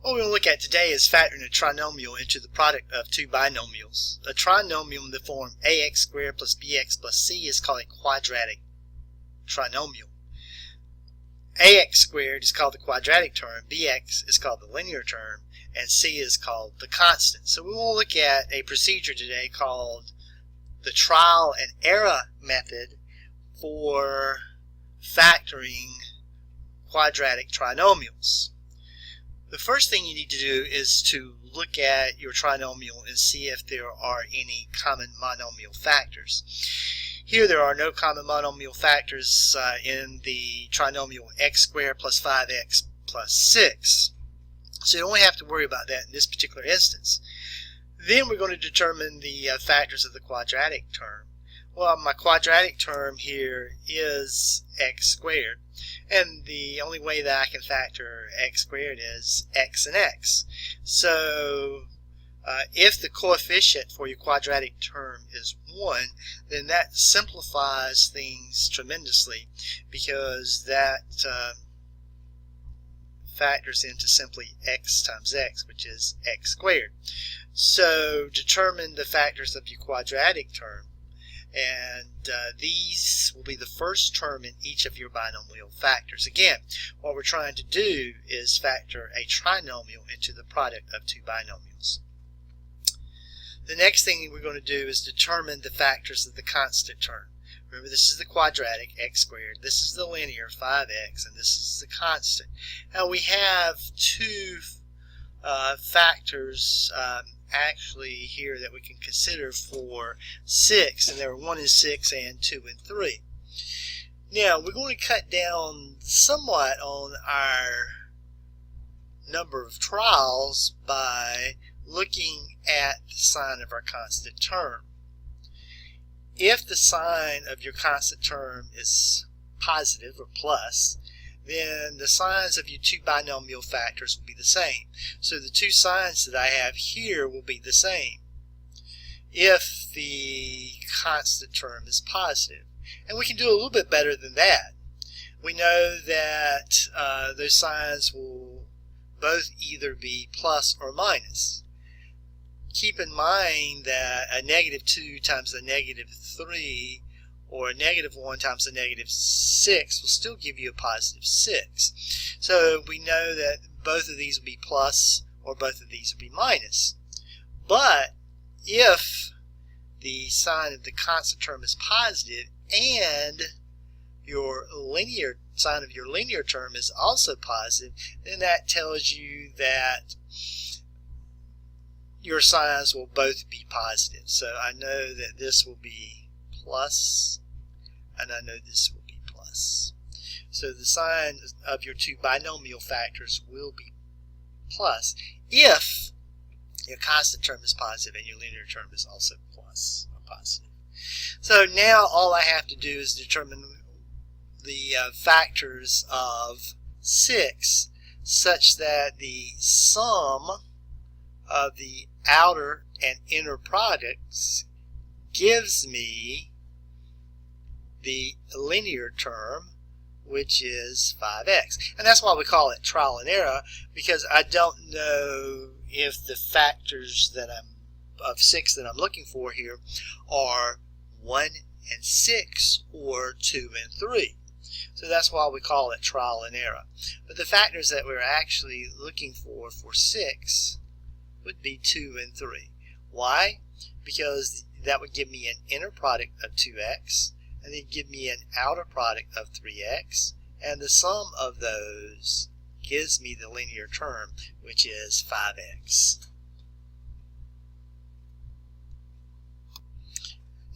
What we're going to look at today is factoring a trinomial into the product of two binomials. A trinomial in the form ax squared plus bx plus c is called a quadratic trinomial. Ax squared is called the quadratic term, bx is called the linear term, and c is called the constant. So we will look at a procedure today called the trial and error method for factoring quadratic trinomials. The first thing you need to do is to look at your trinomial and see if there are any common monomial factors. Here there are no common monomial factors in the trinomial x squared plus 5x plus 6. So you don't have to worry about that in this particular instance. Then we're going to determine the factors of the quadratic term. Well, my quadratic term here is x squared, and the only way that I can factor x squared is x and x. So if the coefficient for your quadratic term is 1, then that simplifies things tremendously, because that factors into simply x times x, which is x squared. So determine the factors of your quadratic term, and these will be the first term in each of your binomial factors. Again, what we're trying to do is factor a trinomial into the product of two binomials. The next thing we're going to do is determine the factors of the constant term. Remember, this is the quadratic, x squared, this is the linear, 5x, and this is the constant. Now we have two factors actually here that we can consider for 6, and there are 1 and 6 and 2 and 3. Now we're going to cut down somewhat on our number of trials by looking at the sign of our constant term. If the sign of your constant term is positive or plus, then the signs of your two binomial factors will be the same. So the two signs that I have here will be the same if the constant term is positive. And we can do a little bit better than that. We know that those signs will both either be plus or minus. Keep in mind that a negative 2 times a negative 3 or a negative 1 times a negative 6 will still give you a positive 6. So we know that both of these will be plus or both of these will be minus. But if the sign of the constant term is positive and your linear sign of your linear term is also positive, then that tells you that your signs will both be positive. So I know that this will be plus, and I know this will be plus. So the sign of your two binomial factors will be plus if your constant term is positive and your linear term is also plus or positive. So now all I have to do is determine the factors of 6 such that the sum of the outer and inner products gives me the linear term, which is 5x. And that's why we call it trial and error, because I don't know if the factors that of 6 that I'm looking for here are 1 and 6 or 2 and 3. So that's why we call it trial and error. But the factors that we're actually looking for 6 would be 2 and 3. Why? Because that would give me an inner product of 2x, and then give me an outer product of 3x, and the sum of those gives me the linear term, which is 5x.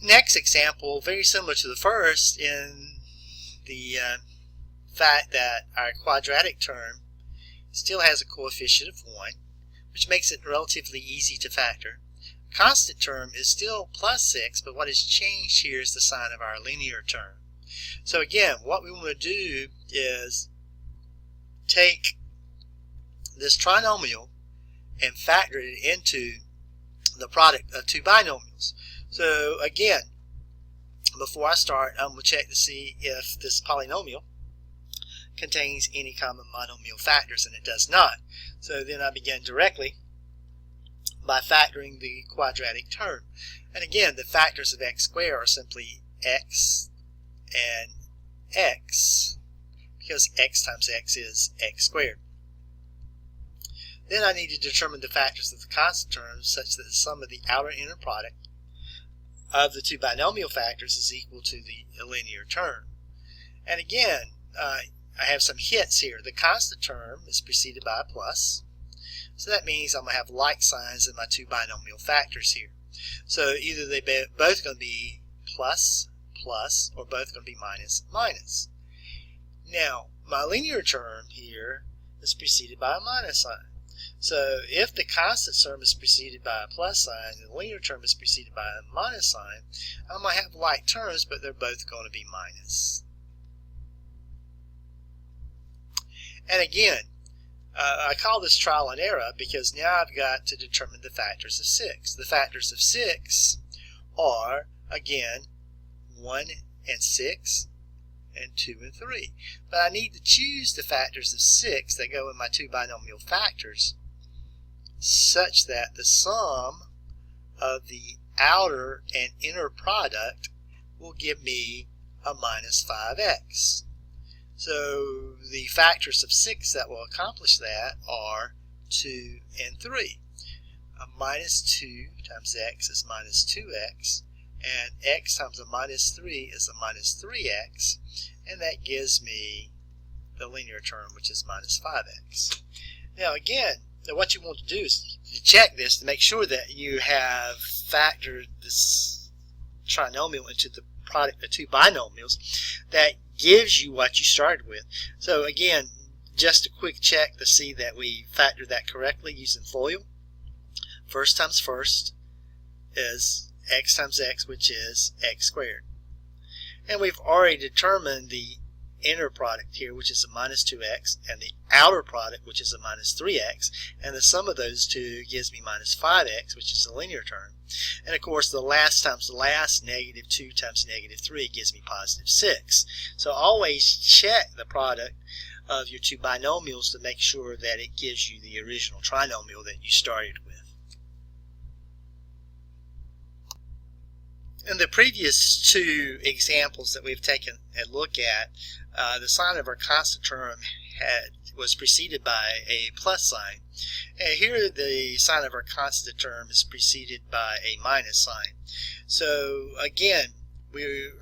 Next example, very similar to the first, in the fact that our quadratic term still has a coefficient of 1, which makes it relatively easy to factor. Constant term is still plus 6, but what has changed here is the sign of our linear term. So again, what we want to do is take this trinomial and factor it into the product of two binomials. So again, before I start, I'm going to check to see if this polynomial contains any common monomial factors, and it does not. So then I begin directly by factoring the quadratic term. And again, the factors of x squared are simply x and x, because x times x is x squared. Then I need to determine the factors of the constant terms such that the sum of the outer and inner product of the two binomial factors is equal to the linear term. And again, I have some hints here. The constant term is preceded by a plus. So that means I'm going to have like signs in my two binomial factors here. So either they both going to be plus, plus, or both going to be minus, minus. Now, my linear term here is preceded by a minus sign. So if the constant term is preceded by a plus sign and the linear term is preceded by a minus sign, I'm going to have like terms, but they're both going to be minus. And again, I call this trial and error because now I've got to determine the factors of 6. The factors of 6 are, again, 1 and 6 and 2 and 3. But I need to choose the factors of 6 that go in my two binomial factors such that the sum of the outer and inner product will give me a minus 5x. So the factors of 6 that will accomplish that are 2 and 3. A minus 2 times x is minus 2x, and x times a minus 3 is a minus 3x, and that gives me the linear term, which is minus 5x. Now again, what you want to do is to check this to make sure that you have factored this trinomial into the product of two binomials that gives you what you started with. So again, just a quick check to see that we factored that correctly using FOIL. First times first is x times x, which is x squared. And we've already determined the inner product here, which is a minus 2x, and the outer product, which is a minus 3x, and the sum of those two gives me minus 5x, which is a linear term. And of course, the last times the last, negative 2 times negative 3, gives me positive 6. So always check the product of your two binomials to make sure that it gives you the original trinomial that you started with. In the previous two examples that we've taken a look at, the sign of our constant term was preceded by a plus sign. And here the sign of our constant term is preceded by a minus sign. So again,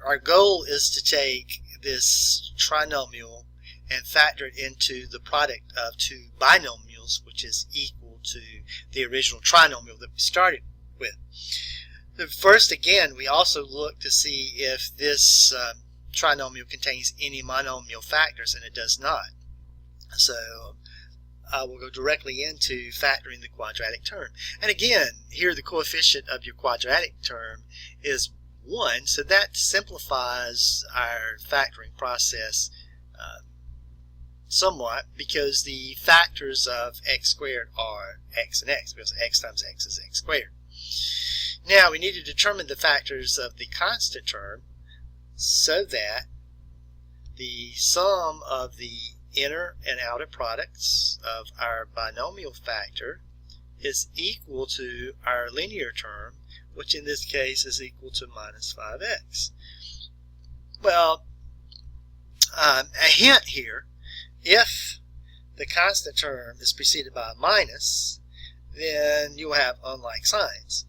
our goal is to take this trinomial and factor it into the product of two binomials, which is equal to the original trinomial that we started with. First, again, we also look to see if this trinomial contains any monomial factors, and it does not. So I will go directly into factoring the quadratic term. And again, here the coefficient of your quadratic term is 1, so that simplifies our factoring process somewhat, because the factors of x squared are x and x, because x times x is x squared. Now we need to determine the factors of the constant term so that the sum of the inner and outer products of our binomial factor is equal to our linear term, which in this case is equal to minus 5x. Well, a hint here, if the constant term is preceded by a minus, then you'll have unlike signs.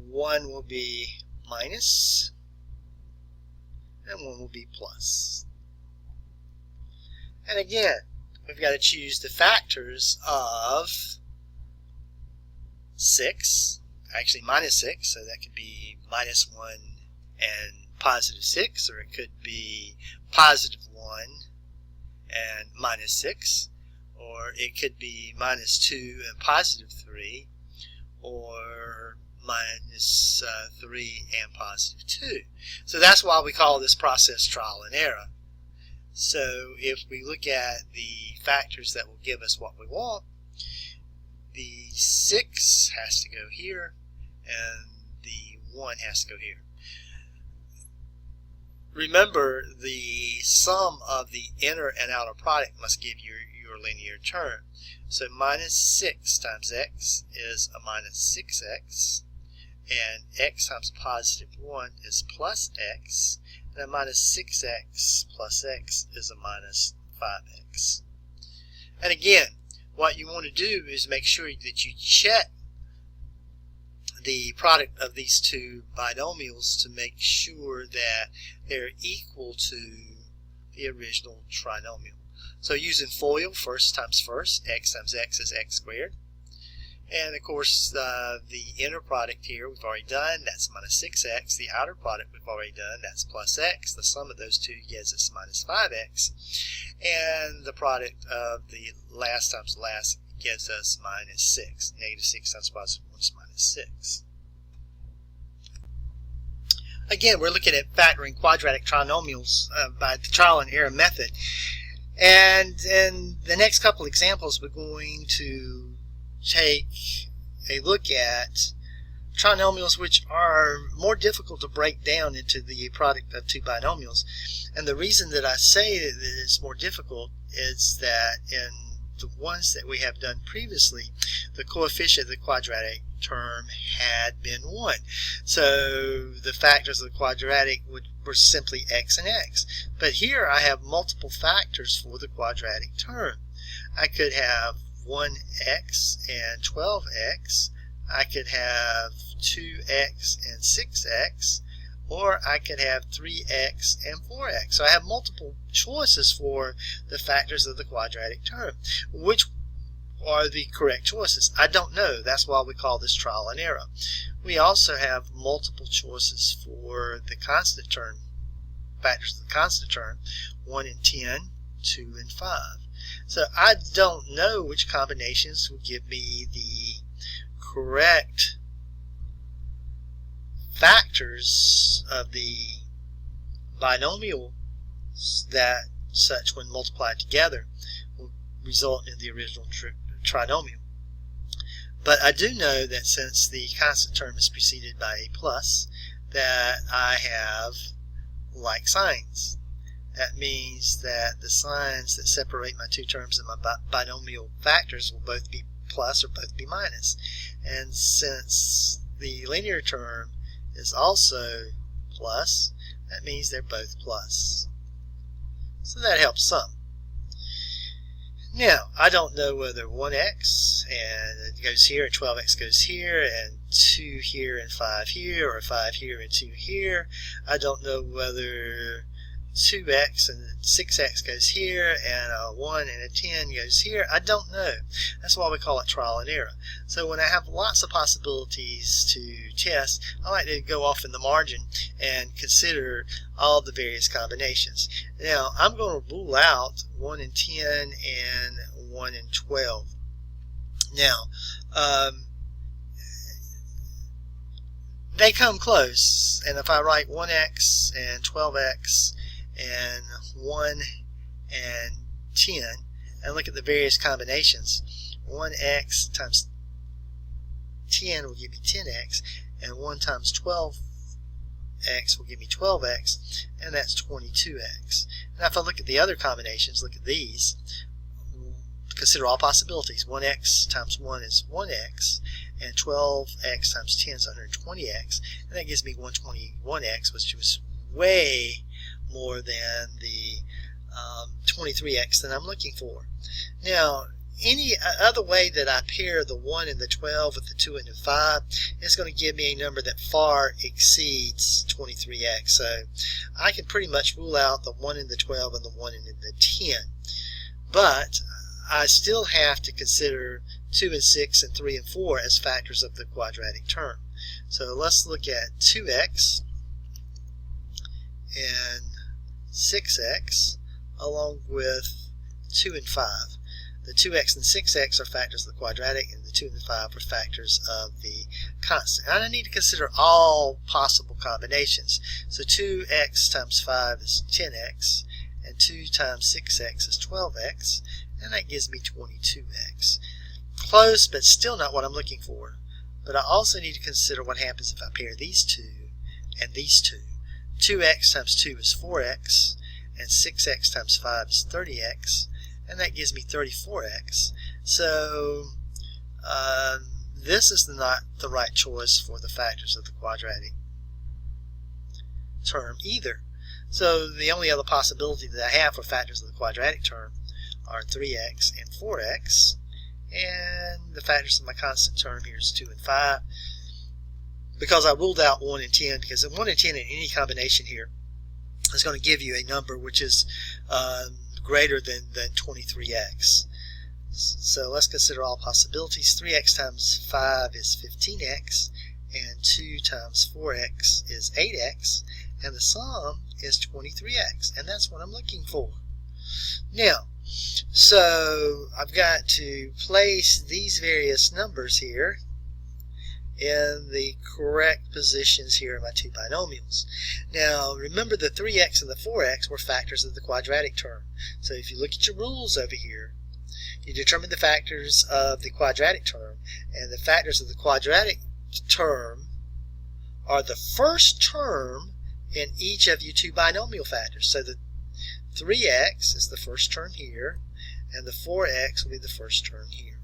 One will be minus, and one will be plus. And again, we've got to choose the factors of 6, actually minus 6, so that could be minus 1 and positive 6, or it could be positive 1 and minus 6, or it could be minus 2 and positive 3, or minus 3 and positive 2. So that's why we call this process trial and error. So if we look at the factors that will give us what we want, the 6 has to go here, and the 1 has to go here. remember, the sum of the inner and outer product must give you your linear term. So minus 6 times x is a minus 6x, and x times positive 1 is plus x, and a minus 6x plus x is a minus 5x. And again, what you want to do is make sure that you check the product of these two binomials to make sure that they're equal to the original trinomial. So using FOIL, first times first, x times x is x squared. And of course, the inner product here we've already done, that's minus 6x. The outer product we've already done, that's plus x. The sum of those two gives us minus 5x. And the product of the last times last gives us minus 6. Negative 6 times positive 1 is minus 6. Again, we're looking at factoring quadratic trinomials by the trial and error method. And in the next couple examples, we're going to take a look at trinomials which are more difficult to break down into the product of two binomials. And the reason that I say that it's more difficult is that in the ones that we have done previously, the coefficient of the quadratic term had been 1. So the factors of the quadratic were simply x and x. But here I have multiple factors for the quadratic term. I could have 1x and 12x. I could have 2x and 6x. Or I could have 3x and 4x. So I have multiple choices for the factors of the quadratic term. Which are the correct choices? I don't know. That's why we call this trial and error. We also have multiple choices for the constant term, factors of the constant term, 1 and 10, 2 and 5. So I don't know which combinations will give me the correct factors of the binomial that such when multiplied together will result in the original trinomial. But I do know that since the constant term is preceded by a plus, that I have like signs. That means that the signs that separate my two terms of my binomial factors will both be plus or both be minus. And since the linear term is also plus, that means they're both plus. So that helps some. Now, I don't know whether 1x and it goes here and 12x goes here and 2 here and 5 here, or 5 here and 2 here. I don't know whether 2x and 6x goes here and a 1 and a 10 goes here. I don't know. That's why we call it trial and error. So when I have lots of possibilities to test, I like to go off in the margin and consider all the various combinations. Now I'm going to rule out 1 and 10 and 1 and 12. Now they come close, and if I write 1x and 12x and 1 and 10 and look at the various combinations, 1x times 10 will give me 10x, and 1 times 12x will give me 12x, and that's 22x. Now if I look at the other combinations, look at these, consider all possibilities. 1x times 1 is 1x, and 12x times 10 is 120x, and that gives me 121x, which was way more than the 23x that I'm looking for. Now, any other way that I pair the 1 and the 12 with the 2 and the 5 is going to give me a number that far exceeds 23x. So I can pretty much rule out the 1 and the 12 and the 1 and the 10. But I still have to consider 2 and 6 and 3 and 4 as factors of the quadratic term. So let's look at 2x and 6x along with 2 and 5. The 2x and 6x are factors of the quadratic, and the 2 and the 5 are factors of the constant. And I need to consider all possible combinations. So 2x times 5 is 10x, and 2 times 6x is 12x, and that gives me 22x. Close, but still not what I'm looking for. But I also need to consider what happens if I pair these two and these two. 2x times 2 is 4x, and 6x times 5 is 30x, and that gives me 34x. So this is not the right choice for the factors of the quadratic term either. So the only other possibility that I have for factors of the quadratic term are 3x and 4x, and the factors of my constant term here is 2 and 5, because I ruled out 1 and 10, because 1 and 10 in any combination here is going to give you a number which is greater than 23x. So let's consider all possibilities. 3x times 5 is 15x, and 2 times 4x is 8x, and the sum is 23x, and that's what I'm looking for. Now, so I've got to place these various numbers here in the correct positions here in my two binomials. Now, remember the 3x and the 4x were factors of the quadratic term. So if you look at your rules over here, you determine the factors of the quadratic term, and the factors of the quadratic term are the first term in each of your two binomial factors. So the 3x is the first term here, and the 4x will be the first term here.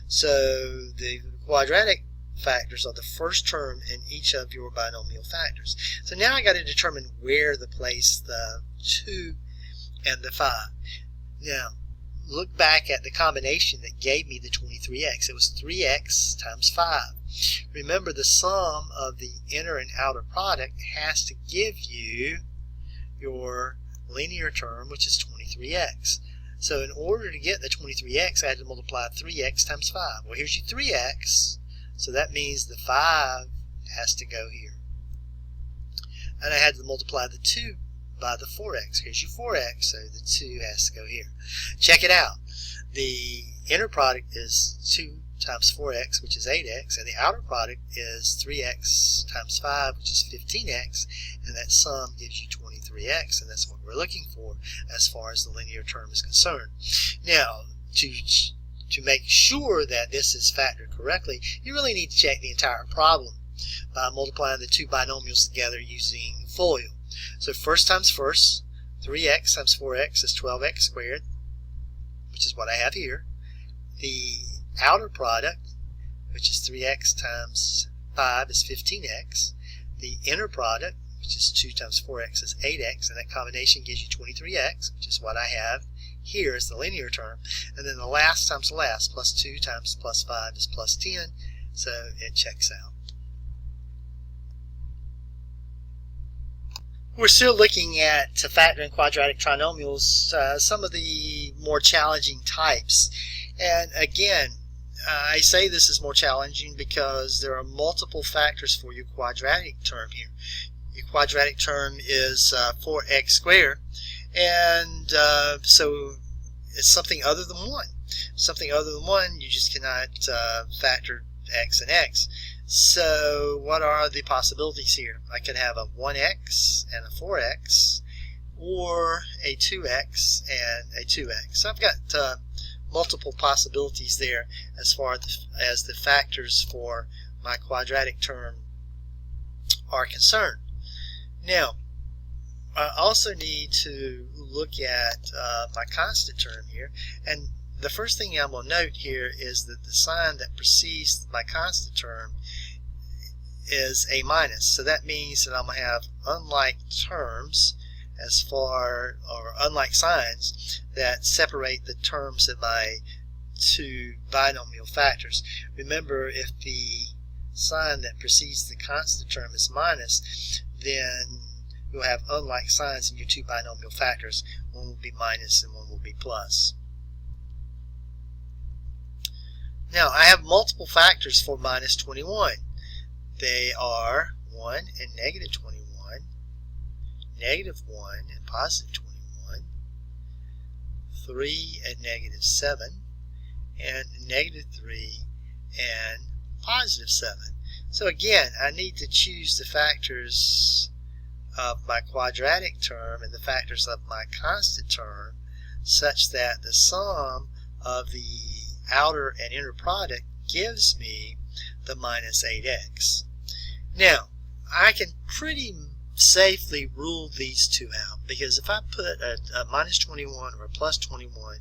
So the quadratic factors are the first term in each of your binomial factors. So now I got to determine where to place the 2 and the 5. Now, look back at the combination that gave me the 23x. It was 3x times 5. Remember, the sum of the inner and outer product has to give you your linear term, which is 23x. So in order to get the 23x, I had to multiply 3x times 5. Well, here's your 3x, so that means the 5 has to go here. And I had to multiply the 2 by the 4x. Here's your 4x, so the 2 has to go here. Check it out. The inner product is 2 times 4x, which is 8x, and the outer product is 3x times 5, which is 15x, and that sum gives you 23x, and that's what we're looking for as far as the linear term is concerned. Now, to make sure that this is factored correctly, you really need to check the entire problem by multiplying the two binomials together using FOIL. So first times first, 3x times 4x is 12x squared, which is what I have here. The outer product, which is 3x times 5, is 15x. The inner product, which is 2 times 4x, is 8x, and that combination gives you 23x, which is what I have here as the linear term. And then the last times the last, plus 2 times plus 5 is plus 10, so it checks out. We're still looking at factoring quadratic trinomials, some of the more challenging types. And again, I say this is more challenging because there are multiple factors for your quadratic term here. Your quadratic term is 4x squared, and so it's something other than 1. Something other than 1, you just cannot factor x and x. So what are the possibilities here? I could have a 1x and a 4x, or a 2x and a 2x. So I've got multiple possibilities there as far as the factors for my quadratic term are concerned. Now, I also need to look at my constant term here, and the first thing I'm going to note here is that the sign that precedes my constant term is a minus. So that means that I'm going to have unlike terms as far, or unlike signs that separate the terms of my two binomial factors. Remember, if the sign that precedes the constant term is minus, then you'll have unlike signs in your two binomial factors. One will be minus and one will be plus. Now, I have multiple factors for minus 21. They are 1 and negative 21, negative 1 and positive 21, 3 and negative 7, and negative 3 and positive 7. So again, I need to choose the factors of my quadratic term and the factors of my constant term such that the sum of the outer and inner product gives me the minus 8x. Now, I can pretty safely rule these two out, because if I put a minus 21 or a plus 21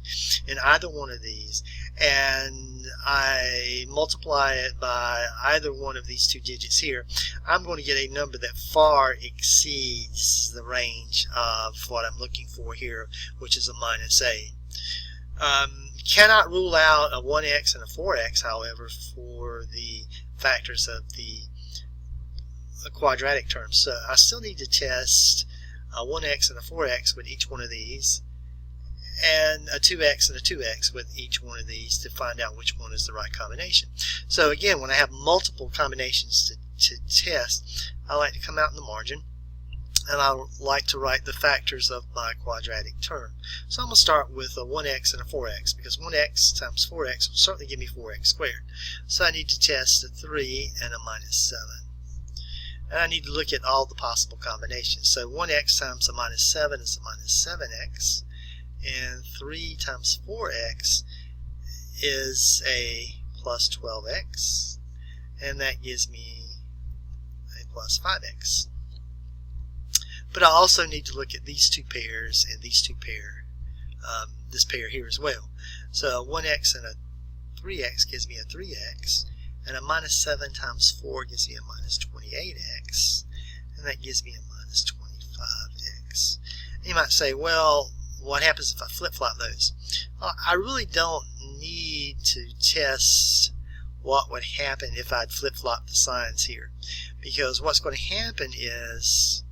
in either one of these and I multiply it by either one of these two digits here, I'm going to get a number that far exceeds the range of what I'm looking for here, which is a minus 8. Cannot rule out a 1x and a 4x, however, for the factors of the quadratic terms. So I still need to test a 1x and a 4x with each one of these, and a 2x and a 2x with each one of these to find out which one is the right combination. So again, when I have multiple combinations to test, I like to come out in the margin, and I like to write the factors of my quadratic term. So I'm going to start with a 1x and a 4x, because 1x times 4x will certainly give me 4x squared. So I need to test a 3 and a minus 7. And I need to look at all the possible combinations. So 1x times a minus 7 is a minus 7x, and 3 times 4x is a plus 12x, and that gives me a plus 5x. But I also need to look at these two pairs and these two pair, this pair here as well. So 1x and a 3x gives me a 3x, and a minus 7 times 4 gives me a minus 28x, and that gives me a minus 25x. And you might say, well, what happens if I flip-flop those? I really don't need to test what would happen if I'd flip-flop the signs here, because what's going to happen is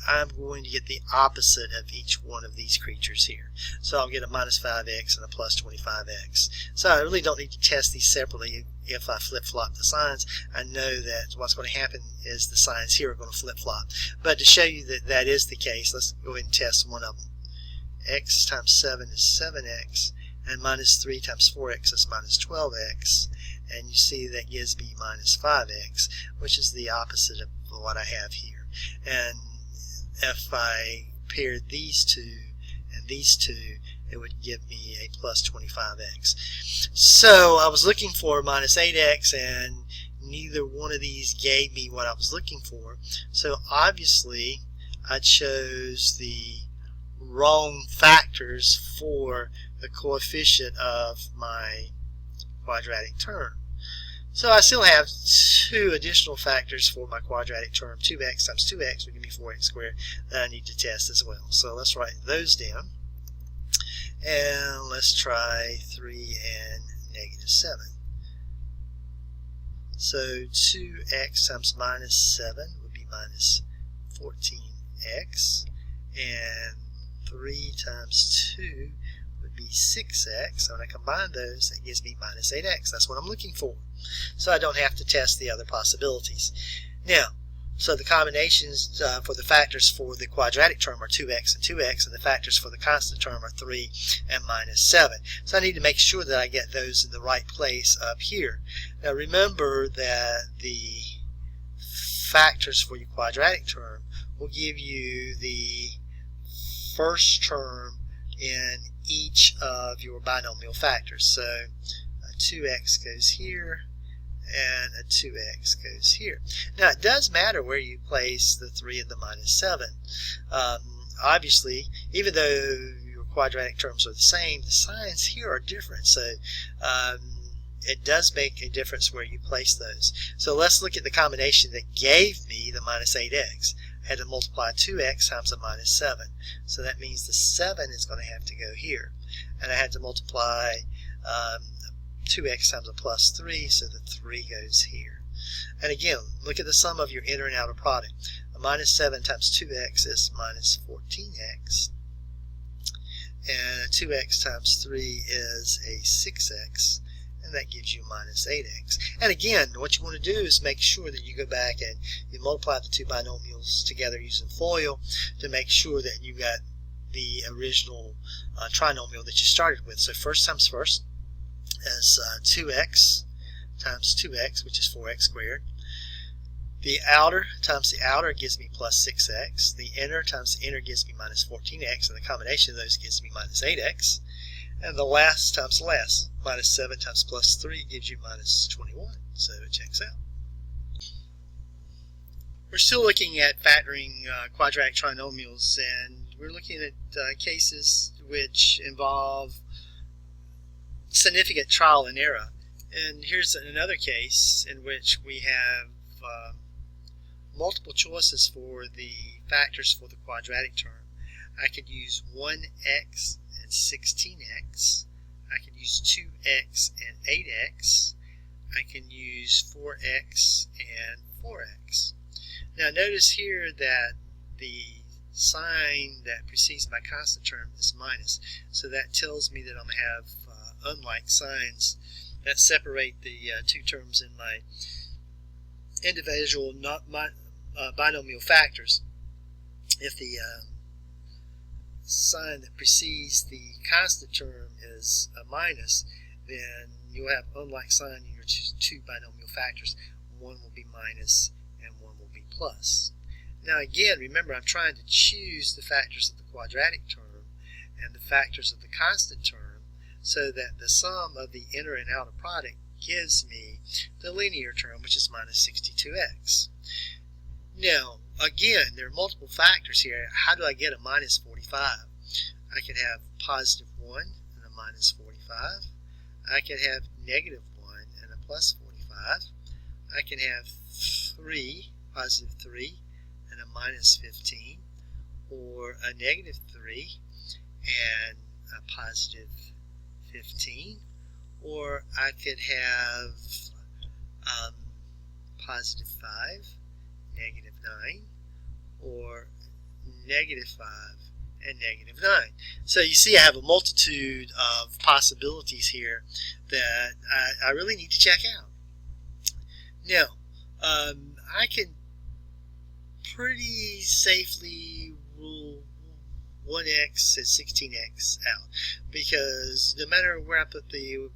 I'm going to get the opposite of each one of these creatures here. So I'll get a minus 5x and a plus 25x. So I really don't need to test these separately. If I flip-flop the signs, I know that what's going to happen is the signs here are going to flip-flop. But to show you that that is the case, let's go ahead and test one of them. X times 7 is 7x, and minus 3 times 4x is minus 12x. And you see that gives me minus 5x, which is the opposite of what I have here. And if I paired these two and these two, it would give me a plus 25x. So I was looking for minus 8x, and neither one of these gave me what I was looking for. So obviously I chose the wrong factors for the coefficient of my quadratic term. So I still have two additional factors for my quadratic term. 2x times 2x will give me 4x squared that I need to test as well. So let's write those down. And let's try 3 and negative 7. So 2x times minus 7 would be minus 14x, and 3 times 2 would be 6x. So when I combine those, that gives me minus 8x. That's what I'm looking for. So I don't have to test the other possibilities. Now, so the combinations for the factors for the quadratic term are 2x and 2x, and the factors for the constant term are 3 and minus 7. So I need to make sure that I get those in the right place up here. Now remember that the factors for your quadratic term will give you the first term in each of your binomial factors. So 2x goes here, and a 2x goes here. Now it does matter where you place the 3 and the minus 7. Obviously, even though your quadratic terms are the same, the signs here are different. So it does make a difference where you place those. So let's look at the combination that gave me the minus 8x. I had to multiply 2x times a minus 7. So that means the 7 is going to have to go here. And I had to multiply 2x times a plus 3, so the 3 goes here. And again, look at the sum of your inner and outer product. A minus 7 times 2x is minus 14x. And a 2x times 3 is a 6x. And that gives you minus 8x. And again, what you want to do is make sure that you go back and you multiply the two binomials together using FOIL to make sure that you got the original trinomial that you started with. So first times first is 2x times 2x, which is 4x squared. The outer times the outer gives me plus 6x. The inner times the inner gives me minus 14x. And the combination of those gives me minus 8x. And the last times the last, minus 7 times plus 3 gives you minus 21. So it checks out. We're still looking at factoring quadratic trinomials, and we're looking at cases which involve significant trial and error. And here's another case in which we have multiple choices for the factors for the quadratic term. I could use 1x and 16x. I could use 2x and 8x. I can use 4x and 4x. Now notice here that the sign that precedes my constant term is minus. So that tells me that I'm going to have unlike signs that separate the two terms in my individual binomial factors. If the sign that precedes the constant term is a minus, then you'll have unlike sign in your two binomial factors. One will be minus and one will be plus. Now again, remember, I'm trying to choose the factors of the quadratic term and the factors of the constant term so that the sum of the inner and outer product gives me the linear term, which is minus 62x. Now, again, there are multiple factors here. How do I get a minus 45? I could have positive 1 and a minus 45. I could have negative 1 and a plus 45. I can have 3, positive 3, and a minus 15, or a negative 3 and a positive 15, or I could have positive 5, negative 9, or negative 5 and negative 9. So you see I have a multitude of possibilities here that I really need to check out. Now, I can pretty safely rule 1x and 16x out, because no matter where I put the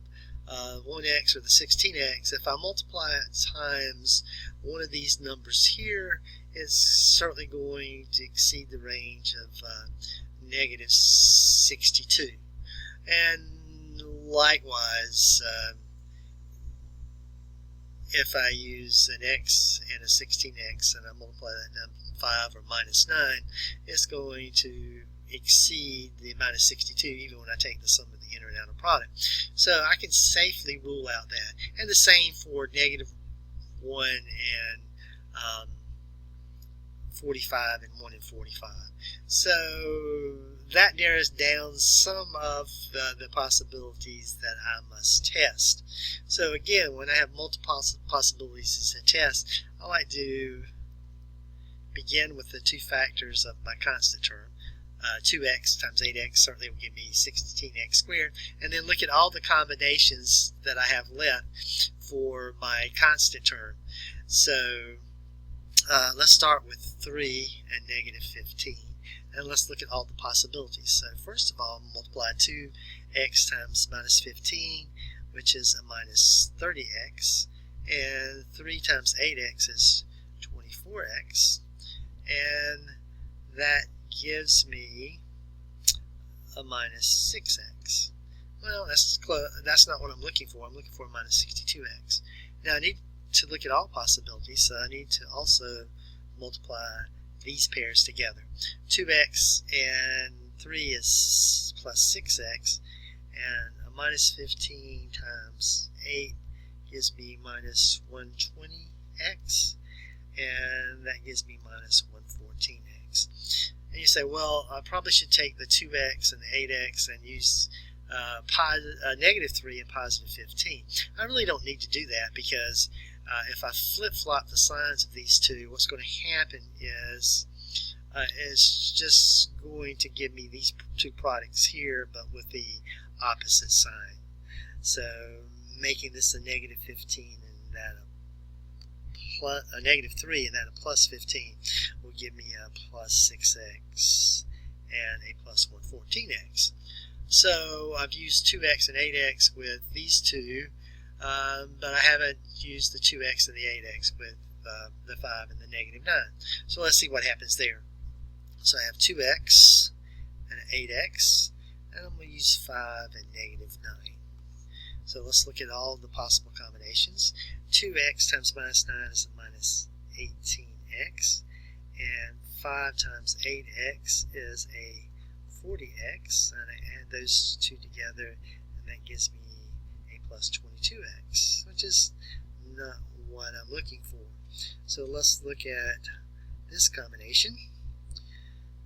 1x or the 16x, if I multiply it times one of these numbers here, it's certainly going to exceed the range of negative 62. And likewise, if I use an x and a 16x and I multiply that number 5 or minus 9, it's going to exceed the minus 62 even when I take the sum of the inner and outer product. So I can safely rule out that. And the same for negative 1 and 45 and 1 and 45. So that narrows down some of the possibilities that I must test. So again, when I have multiple possibilities to test, I like to begin with the two factors of my constant term. 2x times 8x certainly will give me 16x squared, and then look at all the combinations that I have left for my constant term. So let's start with 3 and negative 15, and let's look at all the possibilities. So first of all, multiply 2x times minus 15, which is a minus 30x, and 3 times 8x is 24x, and that gives me a minus 6x. Well, that's not what I'm looking for. I'm looking for a minus 62x. Now I need to look at all possibilities, so I need to also multiply these pairs together. 2x and 3 is plus 6x, and a minus 15 times 8 gives me minus 120x, and that gives me minus 114x. And you say, well, I probably should take the 2x and the 8x and use negative 3 and positive 15. I really don't need to do that, because if I flip-flop the signs of these two, what's going to happen is it's just going to give me these two products here, but with the opposite sign. So making this a negative 15 and that a negative 3 and that a plus 15 will give me a plus 6x and a plus 114x. So I've used 2x and 8x with these two, but I haven't used the 2x and the 8x with the 5 and the negative 9. So let's see what happens there. So I have 2x and 8x, and I'm going to use 5 and negative 9. So let's look at all the possible combinations. 2x times minus 9 is a minus 18x. 10x, and 5 times 8x is a 40x, and I add those two together, and that gives me a plus 22x, which is not what I'm looking for. So let's look at this combination.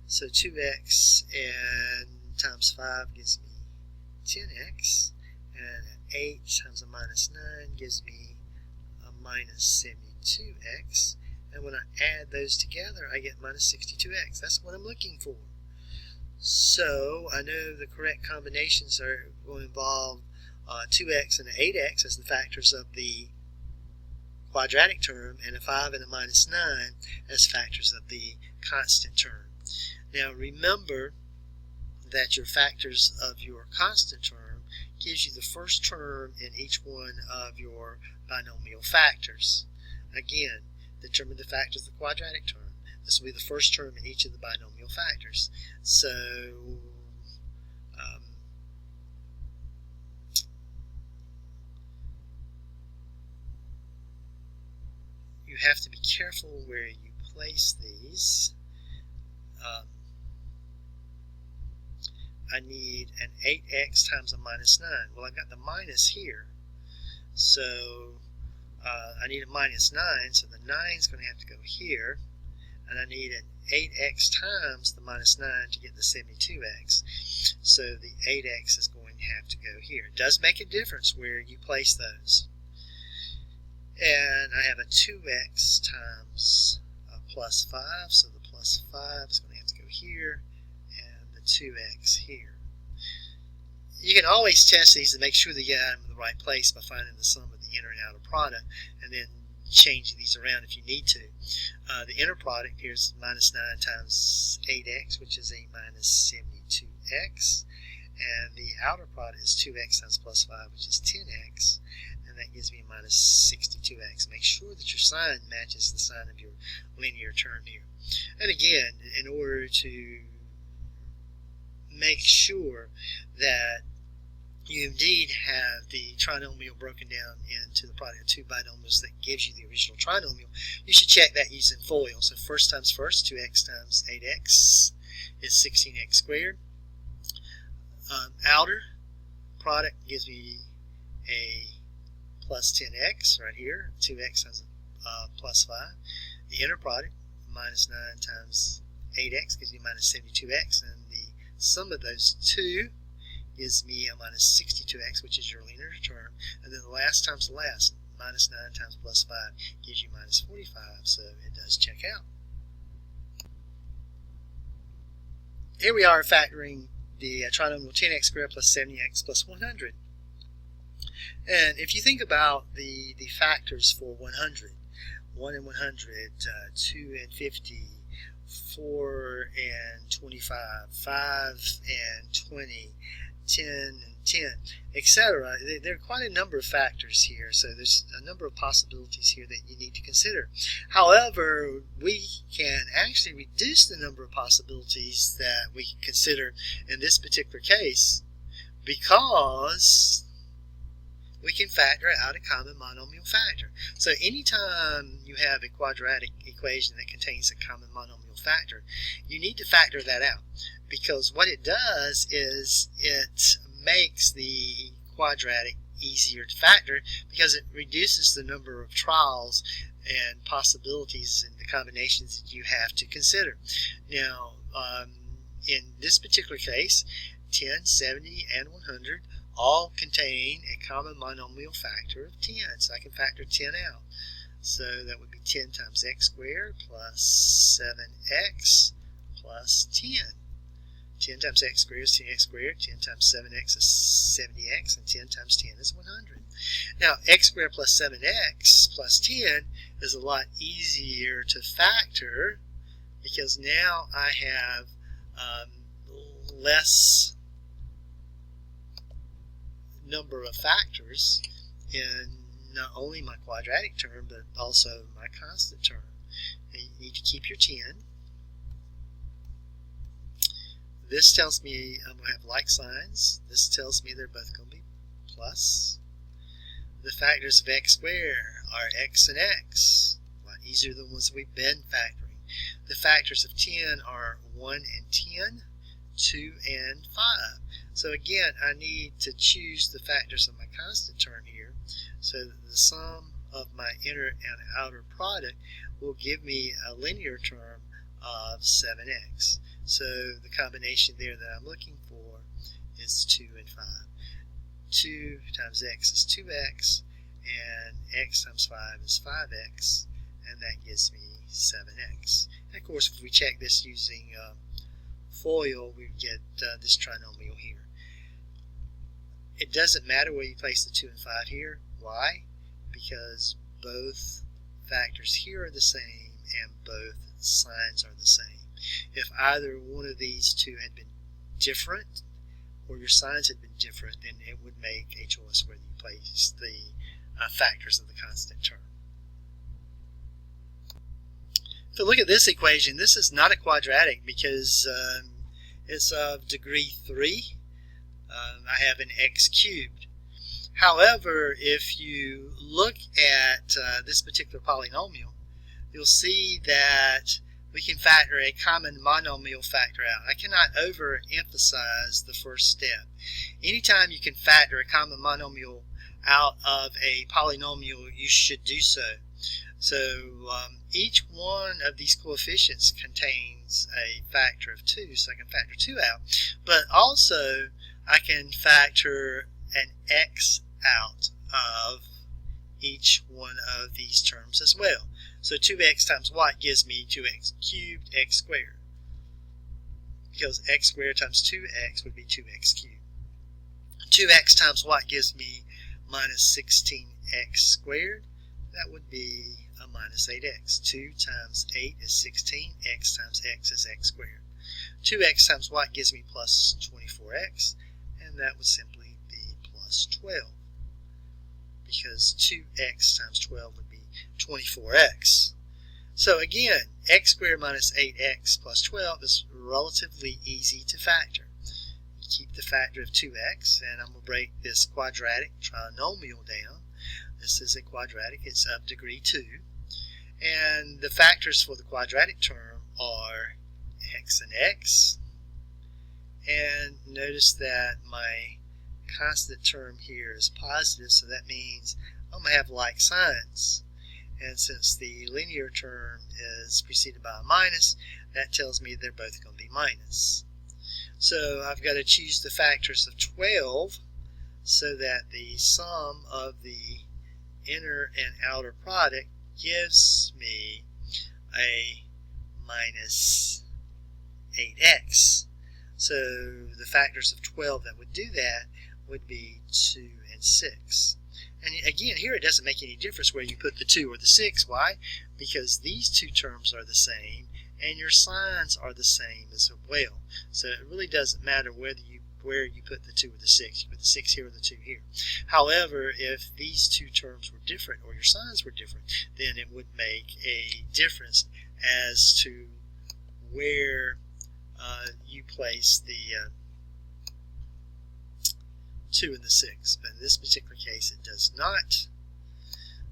So 2x and times 5 gives me 10x, and 8 times a minus 9 gives me a minus 72x, and when I add those together I get minus 62x. That's what I'm looking for. So I know the correct combinations are going to involve 2x and an 8x as the factors of the quadratic term, and a 5 and a minus 9 as factors of the constant term. Now remember that your factors of your constant term gives you the first term in each one of your binomial factors. Again, determine the factors of the quadratic term. This will be the first term in each of the binomial factors. So you have to be careful where you place these. I need an 8x times a minus 9. Well, I've got the minus here, so I need a minus 9, so the 9 is going to have to go here, and I need an 8x times the minus 9 to get the 72x. So the 8x is going to have to go here. It does make a difference where you place those. And I have a 2x times a plus 5, so the plus 5 is going to have to go here, and the 2x here. You can always test these to make sure that you get them in the right place by finding the sum of the inner and outer product, and then changing these around if you need to. The inner product here is minus 9 times 8x, which is a minus 72x, and the outer product is 2x times plus 5, which is 10x, and that gives me minus 62x. Make sure that your sign matches the sign of your linear term here. And again, in order to make sure that you indeed have the trinomial broken down into the product of two binomials that gives you the original trinomial, you should check that using FOIL. So first times first, 2x times 8x is 16x squared. Outer product gives me a plus 10x right here, 2x times plus 5. The inner product, minus 9 times 8x, gives me minus 72x, and the sum of those two gives me a minus 62x, which is your linear term, and then the last times the last, minus 9 times plus 5, gives you minus 45, so it does check out. Here we are factoring the trinomial 10x squared plus 70x plus 100. And if you think about the factors for 100, 1 and 100, 2 and 50, 4 and 25, 5 and 20, 10 and 10, etc. There are quite a number of factors here, so there's a number of possibilities here that you need to consider. However, we can actually reduce the number of possibilities that we can consider in this particular case because we can factor out a common monomial factor. So anytime you have a quadratic equation that contains a common monomial factor, you need to factor that out, because what it does is it makes the quadratic easier to factor because it reduces the number of trials and possibilities and the combinations that you have to consider. Now, in this particular case, 10, 70, and 100 all contain a common monomial factor of 10, so I can factor 10 out. So that would be 10 times x squared plus 7x plus 10. 10 times x squared is 10x squared, 10 times 7x is 70x, and 10 times 10 is 100. Now, x squared plus 7x plus 10 is a lot easier to factor because now I have less number of factors in not only my quadratic term but also my constant term. And you need to keep your 10. This tells me I'm going to have like signs. This tells me they're both going to be plus. The factors of x squared are x and x. A lot These are the ones we've been factoring. The factors of 10 are 1 and 10, 2 and 5. So again, I need to choose the factors of my constant term here, so that the sum of my inner and outer product will give me a linear term of 7x. So the combination there that I'm looking for is 2 and 5. 2 times x is 2x, and x times 5 is 5x, and that gives me 7x. And of course, if we check this using FOIL, we get this trinomial here. It doesn't matter where you place the 2 and 5 here. Why? Because both factors here are the same and both signs are the same. If either one of these two had been different, or your signs had been different, then it would make a choice whether you place the factors of the constant term. So look at this equation. This is not a quadratic because it's of degree 3. I have an x cubed. However, if you look at this particular polynomial, you'll see that we can factor a common monomial factor out. I cannot overemphasize the first step. Anytime you can factor a common monomial out of a polynomial, you should do so. So each one of these coefficients contains a factor of 2, so I can factor 2 out. But also, I can factor an x out of each one of these terms as well. So 2x times y gives me 2x cubed x squared, because x squared times 2x would be 2x cubed. 2x times y gives me minus 16x squared. That would be a minus 8x. 2 times 8 is 16. X times x is x squared. 2x times y gives me plus 24x, and that would simply be plus 12, because 2x times 12 would be 24x. So again, x squared minus 8x plus 12 is relatively easy to factor. You keep the factor of 2x, and I'm going to break this quadratic trinomial down. This is a quadratic. It's of degree 2. And the factors for the quadratic term are x and x. And notice that my constant term here is positive, so that means I'm going to have like signs. And since the linear term is preceded by a minus, that tells me they're both going to be minus. So I've got to choose the factors of 12 so that the sum of the inner and outer product gives me a minus 8x. So the factors of 12 that would do that would be 2 and 6. And again, here it doesn't make any difference where you put the 2 or the 6. Why? Because these two terms are the same and your signs are the same as well. So it really doesn't matter where you put the 2 or the 6. You put the 6 here or the 2 here. However, if these two terms were different or your signs were different, then it would make a difference as to where you place the 2 and the 6, but in this particular case it does not.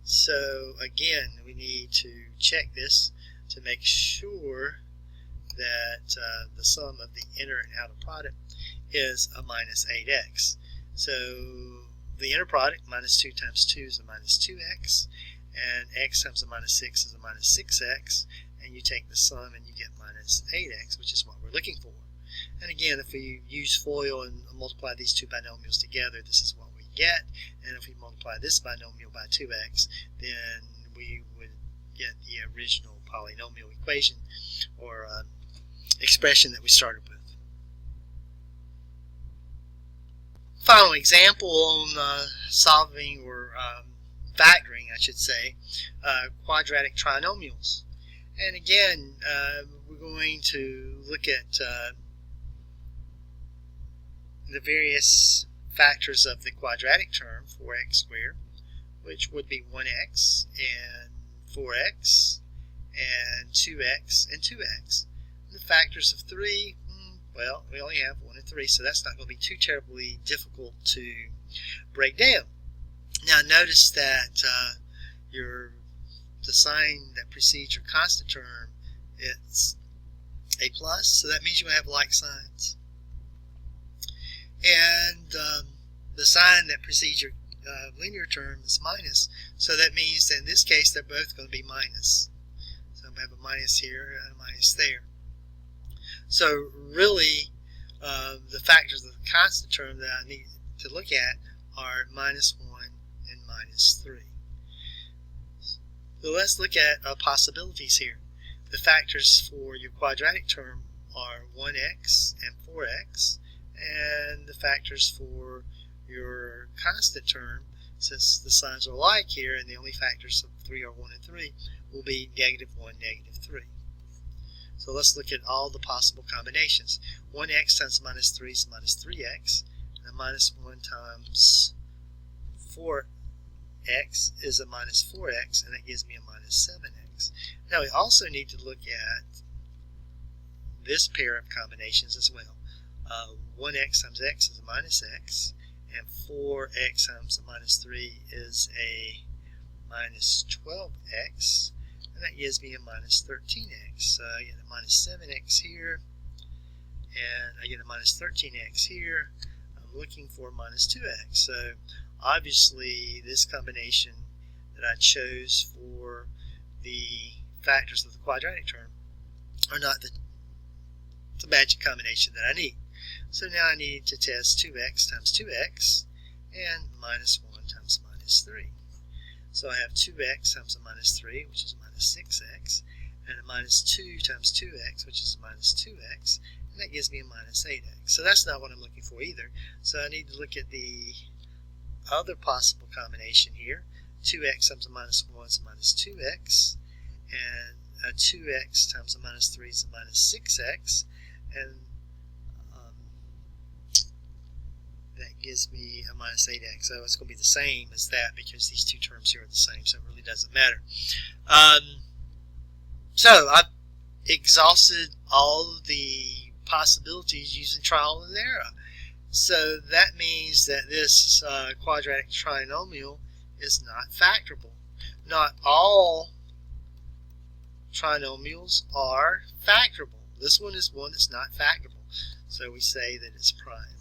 So again, we need to check this to make sure that the sum of the inner and outer product is a minus 8x. So the inner product, minus 2 times 2 is a minus 2x, and x times a minus 6 is a minus 6x, and you take the sum and you get minus 8x, which is what we're looking for. And again, if we use FOIL and multiply these two binomials together, this is what we get. And if we multiply this binomial by 2x, then we would get the original polynomial equation or expression that we started with. Final example on solving or factoring, I should say, quadratic trinomials. And again, we're going to look at the various factors of the quadratic term, 4x squared, which would be 1x and 4x and 2x and 2x. And the factors of 3, well, we only have 1 and 3, so that's not going to be too terribly difficult to break down. Now notice that the the sign that precedes your constant term, it's a plus, so that means you have like signs. And the sign that precedes your linear term is minus, so that means that in this case they're both going to be minus. So I'm going to have a minus here and a minus there. So really, the factors of the constant term that I need to look at are minus 1 and minus 3. So let's look at possibilities here. The factors for your quadratic term are 1x and 4x, and the factors for your constant term, since the signs are alike here and the only factors of 3 are 1 and 3, will be negative 1, negative 3. So let's look at all the possible combinations. 1x times minus 3 is minus 3x, and minus 1 times 4x is a minus 4x, and that gives me a minus 7x. Now we also need to look at this pair of combinations as well. 1x times x is a minus x, and 4x times a minus 3 is a minus 12x, and that gives me a minus 13x. So I get a minus 7x here, and I get a minus 13x here. I'm looking for minus 2x. So obviously this combination that I chose for the factors of the quadratic term are not the magic combination that I need. So now I need to test 2x times 2x and minus 1 times minus 3. So I have 2x times a minus 3, which is minus 6x, and a minus 2 times 2x, which is minus 2x, and that gives me a minus 8x. So that's not what I'm looking for either. So I need to look at the other possible combination here. 2x times a minus 1 is a minus 2x, and a 2x times a minus 3 is a minus 6x, and that gives me a minus 8x. So it's going to be the same as that because these two terms here are the same, so it really doesn't matter. So I've exhausted all the possibilities using trial and error. So that means that this quadratic trinomial is not factorable. Not all trinomials are factorable. This one is one that's not factorable. So we say that it's prime.